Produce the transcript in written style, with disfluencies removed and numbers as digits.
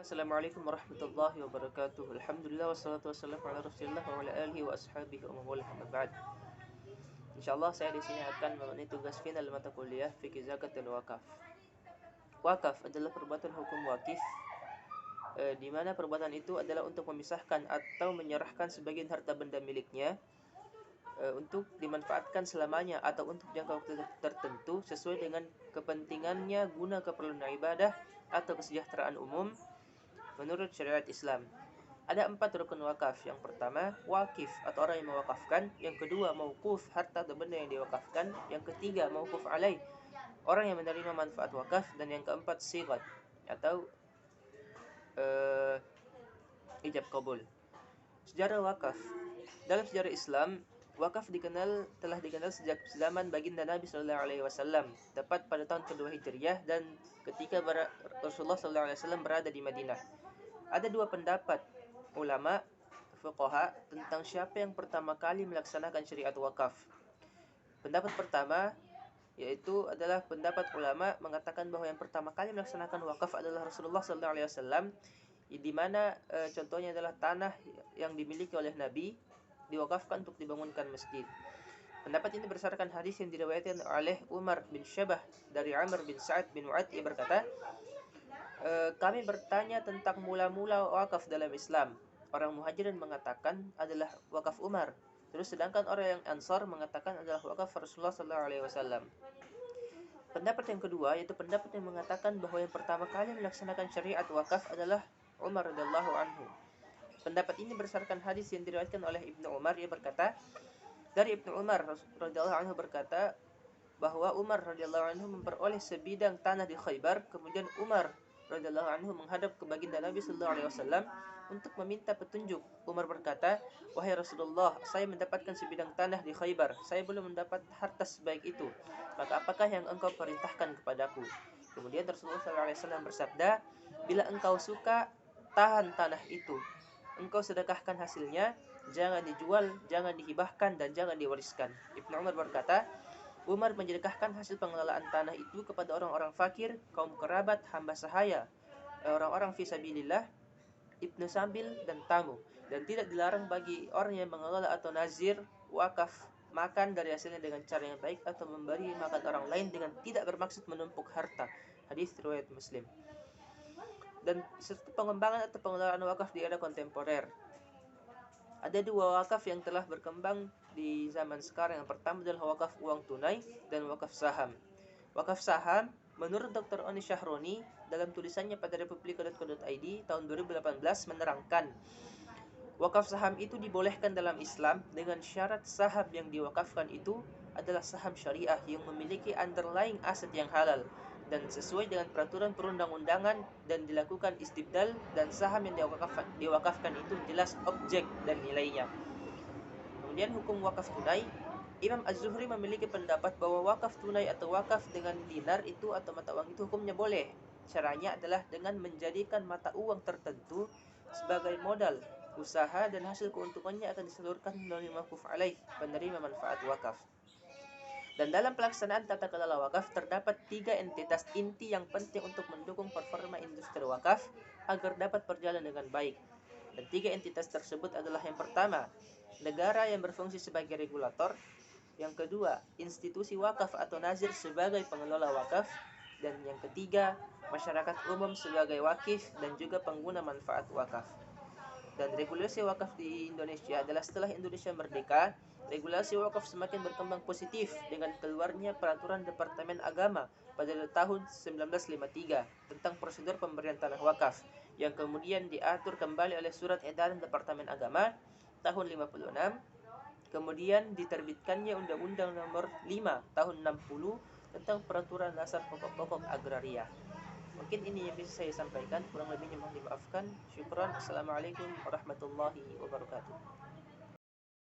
Assalamualaikum warahmatullahi wabarakatuh. Alhamdulillah wassalatu wassalamu ala Rasulillah wa ala alihi wa ashabihi wa mawalah amma ba'd. Insyaallah saya di sini akan memenuhi tugas final mata kuliah fikih zakat dan wakaf. Wakaf adalah perbuatan hukum wakif di mana perbuatan itu adalah untuk memisahkan atau menyerahkan sebagian harta benda miliknya untuk dimanfaatkan selamanya atau untuk jangka waktu tertentu sesuai dengan kepentingannya guna keperluan ibadah atau kesejahteraan umum menurut syariat Islam. Ada 4 rukun wakaf. Yang pertama, wakif atau orang yang mewakafkan. Yang kedua, mauquf, harta atau benda yang diwakafkan. Yang ketiga, mauquf alaih, orang yang menerima manfaat wakaf. Dan yang keempat, sigat atau ijab kabul. Sejarah wakaf. Dalam sejarah Islam, wakaf telah dikenal sejak zaman baginda Nabi Sallallahu Alaihi Wasallam, tepat pada tahun kedua Hijriah dan ketika Rasulullah Sallallahu Alaihi Wasallam berada di Madinah. Ada 2 pendapat ulama fuqaha tentang siapa yang pertama kali melaksanakan syariat wakaf. Pendapat pertama yaitu adalah pendapat ulama mengatakan bahwa yang pertama kali melaksanakan wakaf adalah Rasulullah Sallallahu Alaihi Wasallam, di mana contohnya adalah tanah yang dimiliki oleh Nabi diwakafkan untuk dibangunkan masjid. Pendapat ini berdasarkan hadis yang diriwayatkan oleh Umar bin Syabah dari Amr bin Sa'ad bin Mu'ad. Ia berkata, kami bertanya tentang mula-mula wakaf dalam Islam. Orang Muhajirin mengatakan adalah wakaf Umar. Terus sedangkan orang yang Ansar mengatakan adalah wakaf Rasulullah Sallallahu Alaihi Wasallam. Pendapat yang kedua yaitu pendapat yang mengatakan bahwa yang pertama kali melaksanakan syariat wakaf adalah Umar radhiyallahu anhu. Pendapat ini berdasarkan hadis yang diriwayatkan oleh Ibnu Umar. Ia berkata, dari Ibnu Umar radhiyallahu anhu berkata bahwa Umar radhiyallahu anhu memperoleh sebidang tanah di Khaybar. Kemudian Umar radhiyallahu anhu menghadap ke baginda Nabi sallallahu alaihi wasallam untuk meminta petunjuk. Umar berkata, "Wahai Rasulullah, saya mendapatkan sebidang tanah di Khaybar. Saya belum mendapat harta sebaik itu. Maka apakah yang engkau perintahkan kepadaku?" Kemudian Rasulullah sallallahu alaihi wasallam bersabda, "Bila engkau suka, tahan tanah itu. Engkau sedekahkan hasilnya, jangan dijual, jangan dihibahkan dan jangan diwariskan." Ibnu Umar berkata, Umar mensedekahkan hasil pengelolaan tanah itu kepada orang-orang fakir, kaum kerabat, hamba sahaya, orang-orang fisabilillah, ibnu sabil dan tamu, dan tidak dilarang bagi orang yang mengelola atau nazir wakaf makan dari hasilnya dengan cara yang baik atau memberi makan orang lain dengan tidak bermaksud menumpuk harta. Hadis riwayat Muslim. Dan serta pengembangan atau pengelolaan wakaf di era kontemporer. Ada 2 wakaf yang telah berkembang di zaman sekarang. Yang pertama adalah wakaf uang tunai dan wakaf saham. Wakaf saham, menurut Dr. Oni Syahroni dalam tulisannya pada republika.co.id tahun 2018 menerangkan, wakaf saham itu dibolehkan dalam Islam dengan syarat saham yang diwakafkan itu adalah saham syariah yang memiliki underlying aset yang halal dan sesuai dengan peraturan perundang-undangan dan dilakukan istibdal, dan saham yang diwakafkan itu jelas objek dan nilainya. Kemudian hukum wakaf tunai, Imam Az-Zuhri memiliki pendapat bahwa wakaf tunai atau wakaf dengan dinar itu atau mata uang itu hukumnya boleh. Caranya adalah dengan menjadikan mata uang tertentu sebagai modal usaha dan hasil keuntungannya akan disalurkan melalui mauquf alaih, penerima manfaat wakaf. Dan dalam pelaksanaan tata kelola wakaf terdapat 3 entitas inti yang penting untuk mendukung performa industri wakaf agar dapat berjalan dengan baik. Dan 3 entitas tersebut adalah yang pertama, negara yang berfungsi sebagai regulator. Yang kedua, institusi wakaf atau nazir sebagai pengelola wakaf. Dan yang ketiga, masyarakat umum sebagai wakif dan juga pengguna manfaat wakaf. Dan regulasi wakaf di Indonesia adalah setelah Indonesia merdeka, regulasi wakaf semakin berkembang positif dengan keluarnya peraturan Departemen Agama pada tahun 1953 tentang prosedur pemberian tanah wakaf, yang kemudian diatur kembali oleh Surat Edaran Departemen Agama tahun 56. Kemudian diterbitkannya Undang-Undang Nomor 5 tahun 60 tentang peraturan dasar pokok-pokok agraria. Mungkin ini yang bisa saya sampaikan, kurang lebihnya mohon dimaafkan. Syukran. Assalamualaikum warahmatullahi wabarakatuh.